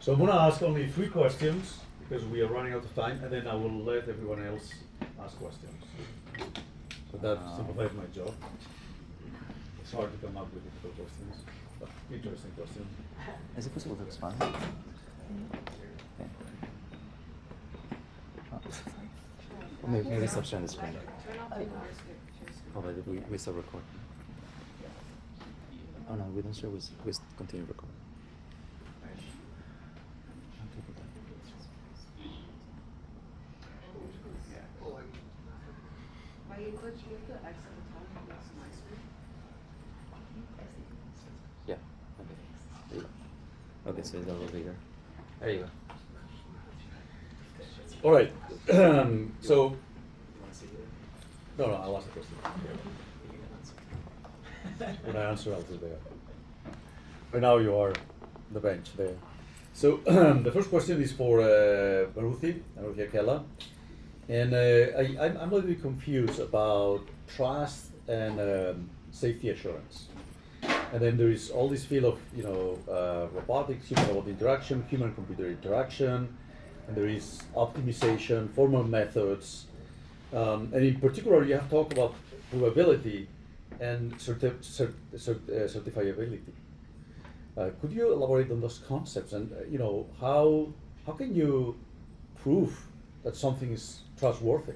So I'm going to ask only 3 questions because we are running out of time, and then I will let everyone else ask questions. So that simplifies my job. It's hard to come up with difficult questions, but interesting questions. Is it possible to expand? Okay. Oh. Maybe stop sharing the screen. Oh, but we stop recording. Oh no, we don't share. We continue recording. Yeah. Okay. Okay, so it's a little bigger. There you go. All right. So, no, I'll ask the question. When I answer, I'll do there. Right now you are on the bench there. So the first question is for Maruthi Akella. And I'm a little bit confused about trust and safety assurance. And then there is all this field of robotics, human-robot interaction, human-computer interaction, and there is optimization, formal methods, and in particular you have talked about provability and certifiability. Could you elaborate on those concepts and how can you prove that something is trustworthy?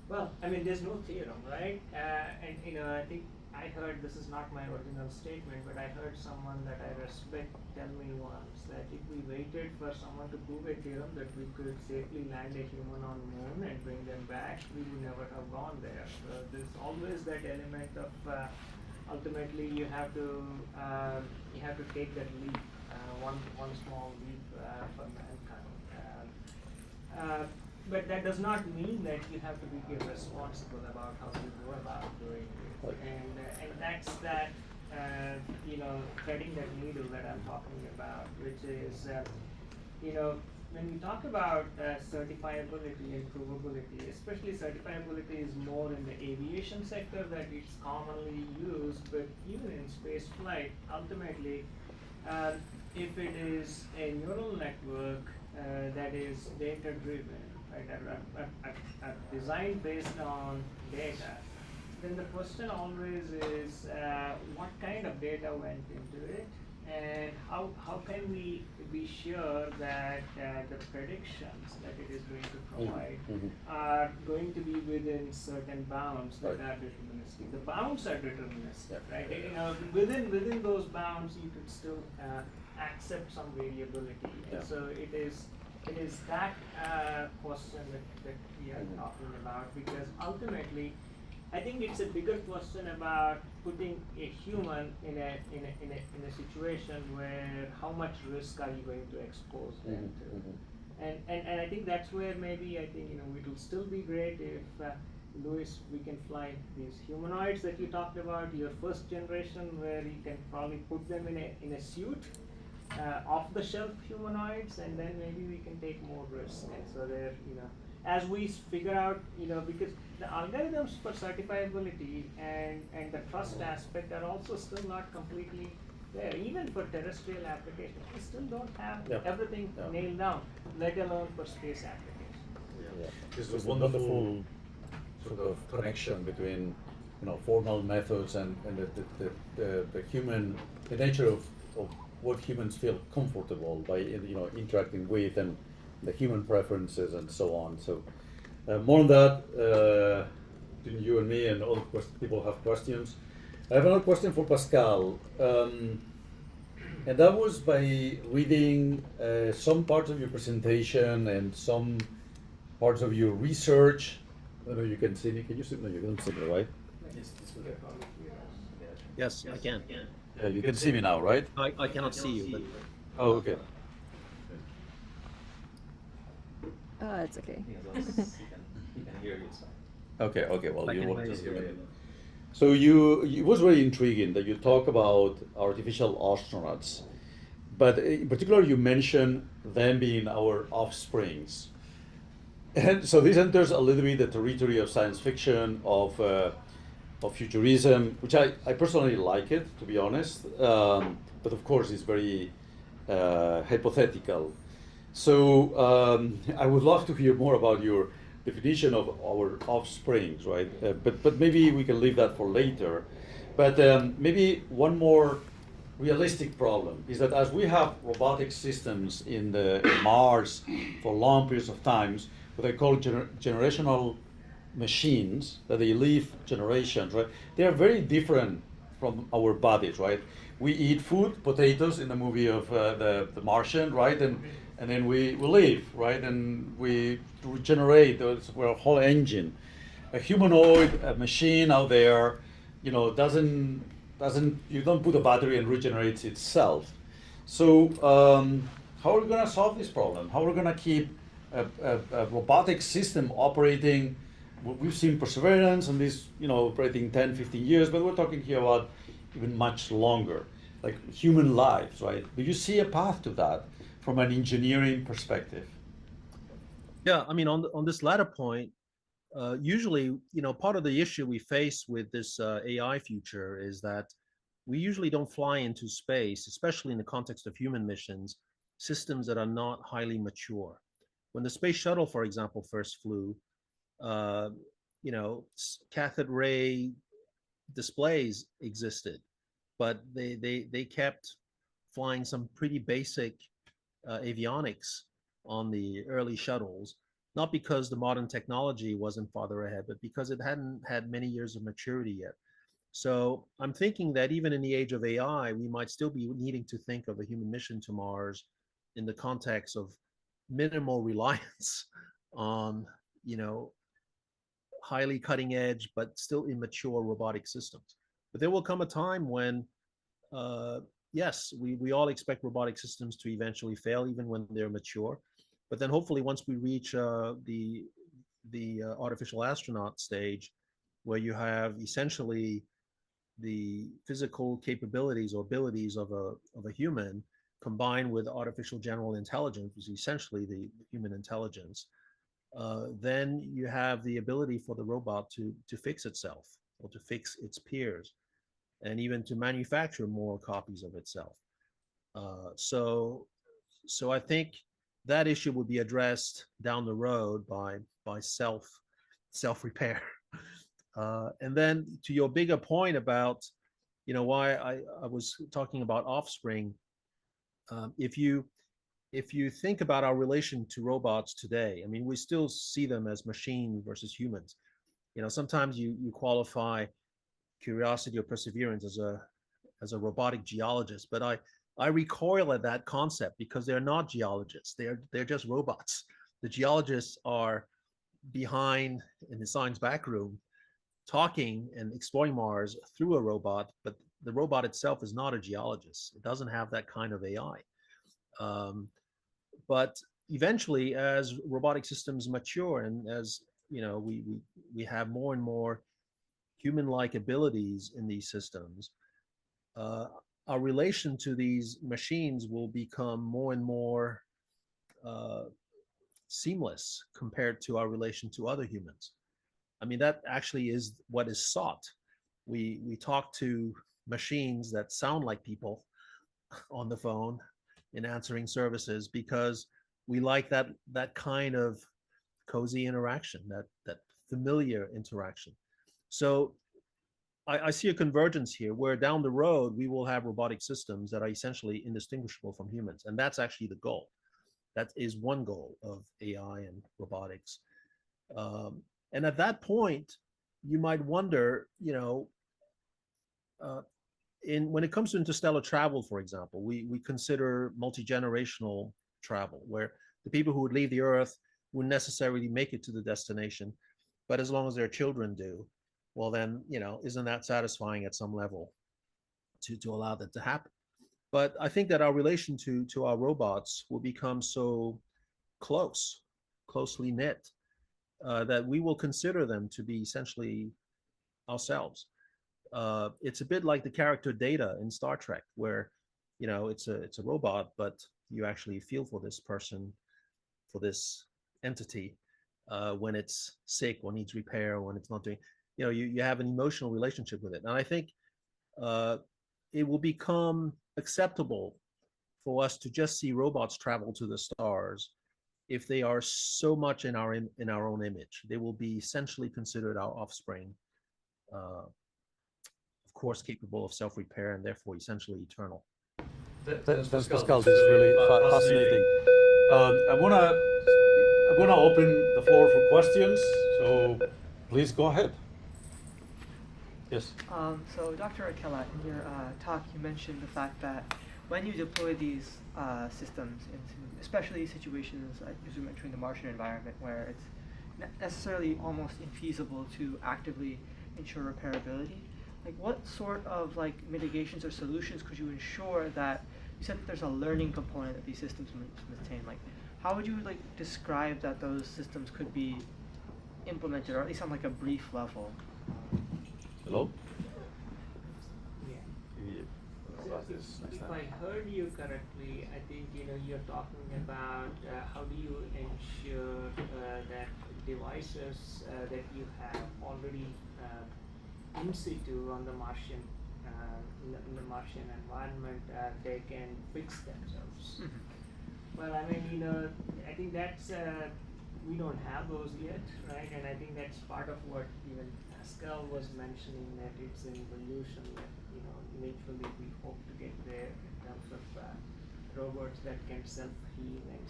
Well, I mean, there's no theorem, right? And I think I heard, this is not my original statement, but I heard someone that I respect tell me once that if we waited for someone to prove a theorem that we could safely land a human on the moon and bring them back, we would never have gone there. So there's always that element of ultimately you have to take that leap, one small leap for mankind. But that does not mean that you have to be irresponsible about how you go about doing it. And that's that, threading that needle that I'm talking about, which is, when we talk about certifiability and provability, especially certifiability is more in the aviation sector that it's commonly used, but even in space flight, ultimately, if it is a neural network that is data-driven, right, a design based on data, then the question always is what kind of data went into it, and how can we be sure that the predictions that it is going to provide are going to be within certain bounds that are deterministic. The bounds are deterministic, right? Within those bounds you could still accept some variability. And so it is that question that we are talking about, because ultimately I think it's a bigger question about putting a human in a situation where how much risk are you going to expose them to, and I think that's where maybe it will still be great if Louis, we can fly these humanoids that you talked about, your first generation, where you can probably put them in a suit. Off-the-shelf humanoids, and then maybe we can take more risk. And so there, as we figure out, because the algorithms for certifiability and the trust aspect are also still not completely there. Even for terrestrial applications, we still don't have everything nailed down, let alone for space applications. This is a wonderful sort of connection between formal methods and the human, the nature of what humans feel comfortable by interacting with, and the human preferences and so on. So more on that between you and me, and all the people have questions. I have another question for Pascal, and that was by reading some parts of your presentation and some parts of your research. I don't know, you can see me. Can you see me? No, you can see me, right? Yes, I can. Yeah, you can see me now, right? I cannot see you, but Oh, okay. It's okay. He can hear you. Okay. Well, I you can want hear to you. hear it. So it was very intriguing that you talk about artificial astronauts, but in particular you mention them being our offsprings, and so this enters a little bit the territory of science fiction, of futurism, which I personally like it, to be honest, but of course it's very hypothetical. So I would love to hear more about your definition of our offsprings, right? But maybe we can leave that for later. But maybe one more realistic problem is that as we have robotic systems in Mars for long periods of times, what I call generational machines, that they live generations, right? They are very different from our bodies, right? We eat food, potatoes in the movie of the Martian, right? And then we live, right? And we regenerate. We're a whole engine. A humanoid, a machine out there, doesn't you don't put a battery and regenerates itself. So how are we going to solve this problem? How are we going to keep a robotic system operating? We've seen perseverance on this, operating 10, 15 years, but we're talking here about even much longer, like human lives, right? Do you see a path to that from an engineering perspective? Yeah, I mean, on this latter point, usually, part of the issue we face with this AI future is that we usually don't fly into space, especially in the context of human missions, systems that are not highly mature. When the space shuttle, for example, first flew, uh, cathode ray displays existed, but they kept flying some pretty basic avionics on the early shuttles, not because the modern technology wasn't farther ahead, but because it hadn't had many years of maturity yet. So I'm thinking that even in the age of AI, we might still be needing to think of a human mission to Mars in the context of minimal reliance on, highly cutting edge, but still immature robotic systems. But there will come a time when, yes, we all expect robotic systems to eventually fail, even when they're mature. But then hopefully once we reach the artificial astronaut stage, where you have essentially the physical capabilities or abilities of a human combined with artificial general intelligence, which is essentially the human intelligence, then you have the ability for the robot to fix itself or to fix its peers, and even to manufacture more copies of itself. So I think that issue would be addressed down the road by self repair. And then to your bigger point about, why I was talking about offspring, if you think about our relation to robots today, I mean, we still see them as machine versus humans. Sometimes you qualify curiosity or perseverance as a robotic geologist, but I recoil at that concept because they're not geologists. They're just robots. The geologists are behind in the science back room talking and exploring Mars through a robot, but the robot itself is not a geologist. It doesn't have that kind of AI. But eventually, as robotic systems mature and as we have more and more human-like abilities in these systems, our relation to these machines will become more and more seamless compared to our relation to other humans. I mean, that actually is what is sought. We talk to machines that sound like people on the phone in answering services because we like that kind of cozy interaction, that familiar interaction. So I see a convergence here where down the road we will have robotic systems that are essentially indistinguishable from humans, and that's actually the goal. That is one goal of AI and robotics. And at that point, you might wonder, when it comes to interstellar travel, for example, we consider multi-generational travel, where the people who would leave the Earth wouldn't necessarily make it to the destination, but as long as their children do, well then, isn't that satisfying at some level to allow that to happen? But I think that our relation to our robots will become so closely knit, that we will consider them to be essentially ourselves. It's a bit like the character Data in Star Trek, where it's a robot, but you actually feel for this person, for this entity, when it's sick or needs repair, when it's not doing, you have an emotional relationship with it. And I think it will become acceptable for us to just see robots travel to the stars if they are so much in our own image. They will be essentially considered our offspring, of course, capable of self-repair and therefore essentially eternal. Thanks, Pascal. This is really fascinating. I'm gonna open the floor for questions. So please go ahead. Yes. So Dr. Akella, in your talk, you mentioned the fact that when you deploy these systems into, especially situations like as we mentioned in the Martian environment, where it's necessarily almost infeasible to actively ensure repairability, like what sort of like mitigations or solutions could you ensure that you said that there's a learning component that these systems maintain? Like, how would you like describe that those systems could be implemented, or at least on like a brief level? Hello? If I heard you correctly, I think you're talking about how do you ensure that devices that you have already in situ on the Martian in the Martian environment, they can fix themselves. Mm-hmm. Well, I mean, I think that's we don't have those yet, right? And I think that's part of what even Pascal was mentioning, that it's an evolution that eventually we hope to get there in terms of robots that can self-heal and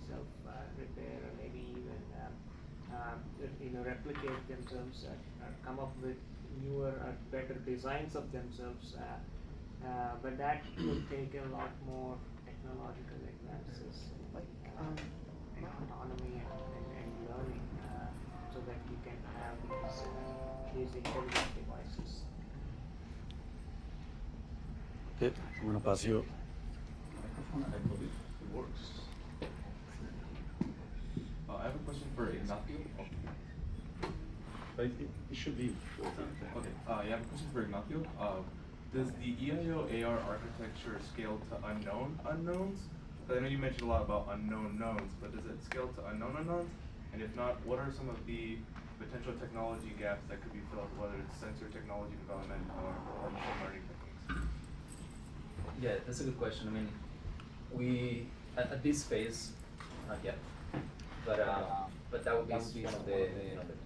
self-repair, or maybe even replicate themselves, or come up with newer or better designs of themselves. But that will take a lot more technological advances, and autonomy and learning, so that you can have these intelligent devices. Okay, I'm gonna pass you. Microphone, I believe it works. I have a question for Ignacio. It should be. Okay, I have a question for Ignacio. Does the EIO AR architecture scale to unknown unknowns? I know you mentioned a lot about unknown knowns, but does it scale to unknown unknowns? And if not, what are some of the potential technology gaps that could be filled, whether it's sensor technology development or machine learning techniques? Yeah, that's a good question. I mean, we at this phase, not yet, but that would be one of the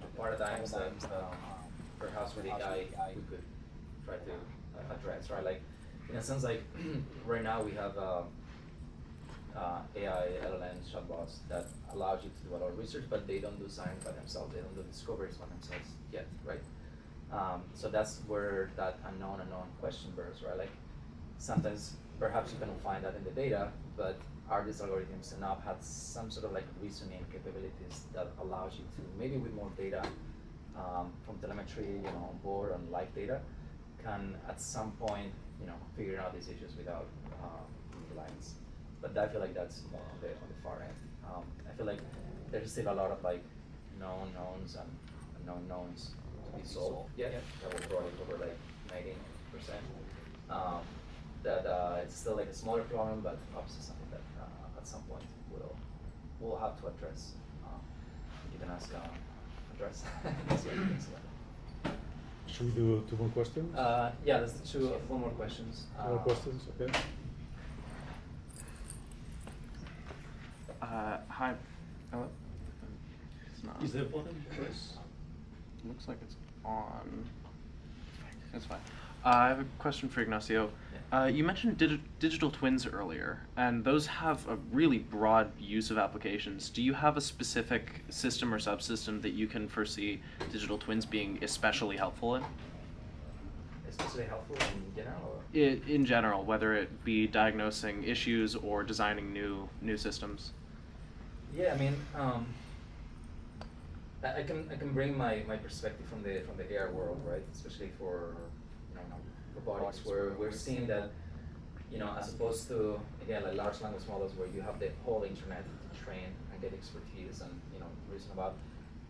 the paradigms that perhaps with AI we could try to address, right? Like in a sense, like right now we have AI LLM chatbots that allows you to do a lot of research, but they don't do science by themselves. They don't do discoveries by themselves yet, right? So that's where that unknown question bursts, right? Like sometimes perhaps you cannot find that in the data, but are these algorithms enough, have some sort of like reasoning capabilities that allows you to, maybe with more data from telemetry, on board, on live data, can at some point, figure out these issues without reliance. But I feel like that's more on the far end. I feel like there's still a lot of like known knowns and unknown knowns to be solved yet. That will probably cover like 90%. That it's still like a smaller problem, but obviously something that at some point we'll have to address. You can ask address. Should we do 2 more questions? Yeah, there's 4 more questions. 2 more questions, okay. Hi. Hello? It's not. Is there a button? Press. Looks like it's on. That's fine. I have a question for Ignacio. Yeah. You mentioned digital twins earlier, and those have a really broad use of applications. Do you have a specific system or subsystem that you can foresee digital twins being especially helpful in? Especially helpful in general? In general, whether it be diagnosing issues or designing new systems. Yeah, I mean, I can bring my perspective from the AR world, right? Especially for robotics, where we're seeing that, as opposed to again like large language models where you have the whole internet to train and get expertise and reason about.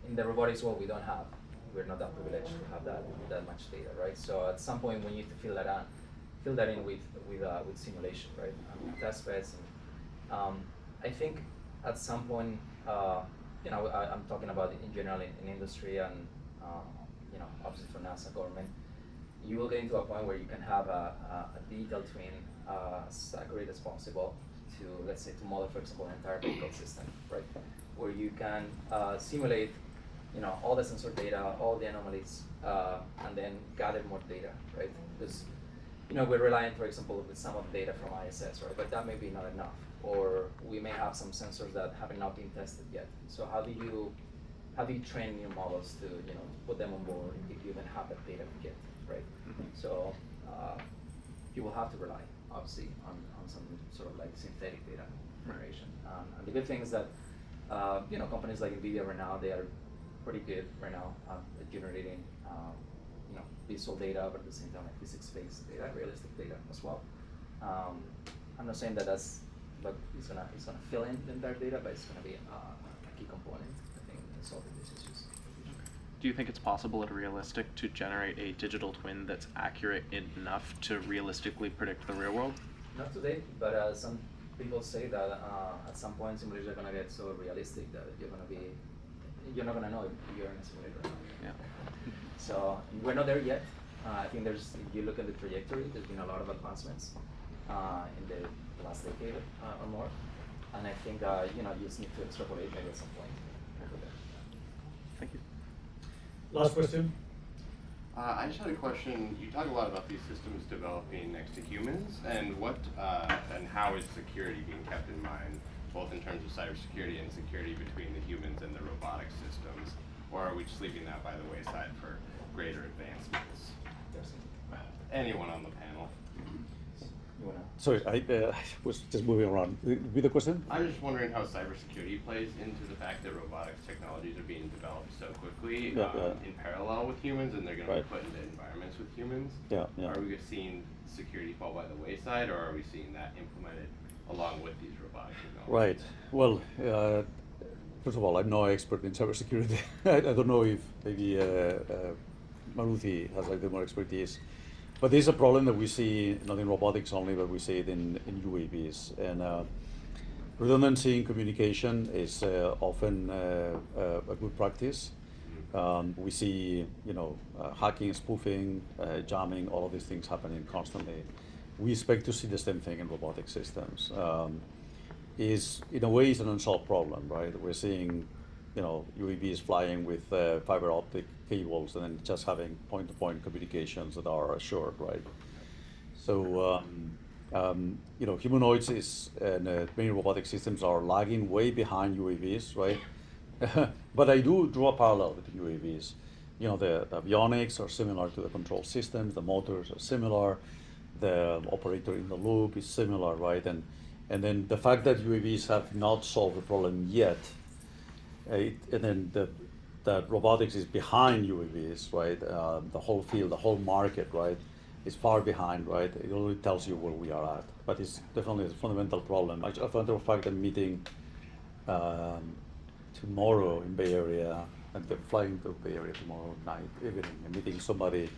In the robotics world, we're not that privileged to have that much data, right? So at some point we need to fill that in with simulation, right? Test beds. And, I think at some point, I'm talking about in general in industry and obviously for NASA government, you will get into a point where you can have a digital twin as accurate as possible to, let's say, to model, for example, an entire vehicle system, right? Where you can simulate, all the sensor data, all the anomalies, and then gather more data, right? Because, we're relying, for example, with some of the data from ISS, right? But that may be not enough, or we may have some sensors that have not been tested yet. So how do you train new models to, put them on board if you even have that data yet, right? So you will have to rely, obviously, on some sort of like synthetic data generation. And the good thing is that, companies like NVIDIA right now, they are pretty good right now at generating, visual data, but at the same time, like physics-based data, realistic data as well. I'm not saying that that's what it's gonna fill in the entire data, but it's gonna be a key component, I think, in solving these issues. Do you think it's possible or realistic to generate a digital twin that's accurate enough to realistically predict the real world? Not today, but some people say that at some point simulators are gonna get so realistic that you're not gonna know if you're in a simulator or not. Yeah. So we're not there yet. I think if you look at the trajectory, there's been a lot of advancements in the last decade or more. And I think, you just need to extrapolate maybe at some point. Thank you. Last question. I just had a question. You talk a lot about these systems developing next to humans, and what and how is security being kept in mind, both in terms of cybersecurity and security between the humans and the robotic systems, or are we just leaving that by the wayside for greater advancements? Anyone on the panel? You wanna? Sorry, I was just moving around. With the question? I'm just wondering how cybersecurity plays into the fact that robotics technologies are being developed so quickly in parallel with humans, and they're going to be put into environments with humans. Yeah. Are we seeing security fall by the wayside, or are we seeing that implemented along with these robotic technologies? Right. Well, first of all, I'm no expert in cybersecurity. I don't know if maybe Maruthi has like the more expertise. But this is a problem that we see not in robotics only, but we see it in UAVs. And redundancy in communication is often a good practice. We see, hacking, spoofing, jamming, all of these things happening constantly. We expect to see the same thing in robotic systems. Is in a way is an unsolved problem, right? We're seeing, UAVs flying with fiber optic cables and then just having point-to-point communications that are assured, right? So, humanoids and many robotic systems are lagging way behind UAVs, right? But I do draw a parallel with UAVs. The avionics are similar to the control systems, the motors are similar, the operator in the loop is similar, right? And then the fact that UAVs have not solved the problem yet, and then that robotics is behind UAVs, right? The whole field, the whole market, right, is far behind, right? It already tells you where we are at, but it's definitely a fundamental problem. As a matter of fact, I'm meeting tomorrow in Bay Area, and they're flying to Bay Area tomorrow night, evening. I'm meeting somebody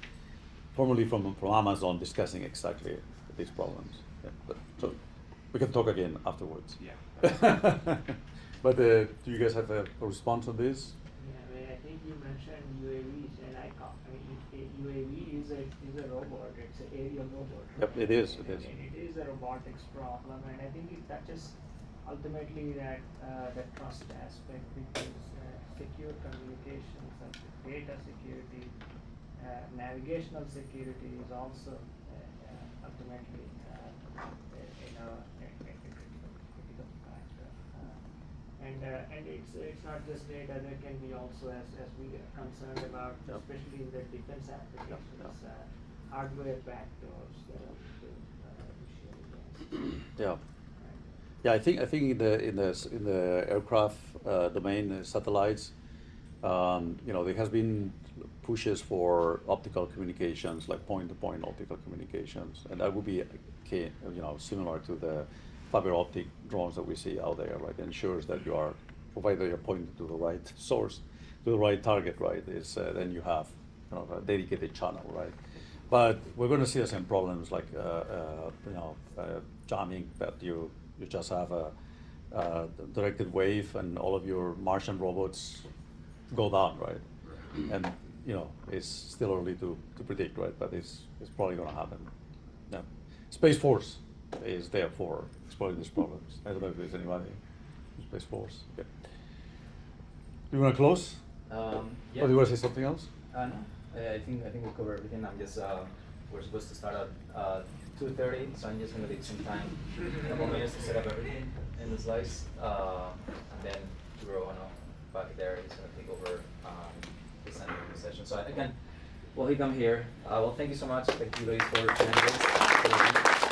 formerly from Amazon discussing exactly these problems. Yeah, so we can talk again afterwards. Yeah. But do you guys have a response on this? Yeah, I think you mentioned UAVs, and UAV is a robot. It's an aerial robot. Yep, it is. It is. And it is a robotics problem, and I think it touches ultimately that the trust aspect, because secure communications and data security, navigational security is also ultimately a critical factor. And it's not just data. There can be also, as we are concerned about, especially in the defense applications, hardware backdoors that are shared. Yeah. Yeah, I think in the aircraft domain, satellites, there has been pushes for optical communications, like point-to-point optical communications, and that would be key, similar to the fiber optic drones that we see out there, right? Ensures that you are, provided you're pointing to the right source, to the right target, right? Then you have a dedicated channel, right? But we're going to see the same problems like jamming, that you just have a directed wave and all of your Martian robots go down, right? And it's still early to predict, right? But it's probably going to happen. Yeah. Space Force, is there for exploring these problems. I don't know if there's anybody who's plays force. Okay. Do you want to close? Yeah. Or do you want to say something else? No, I think we covered everything. I'm just we're supposed to start at 2:30, so I'm just gonna take some time, a couple minutes to set up everything in the slides, and then Turo, back there is gonna take over presenting the session. So again, while he come here, well, thank you so much. Thank you guys for joining us.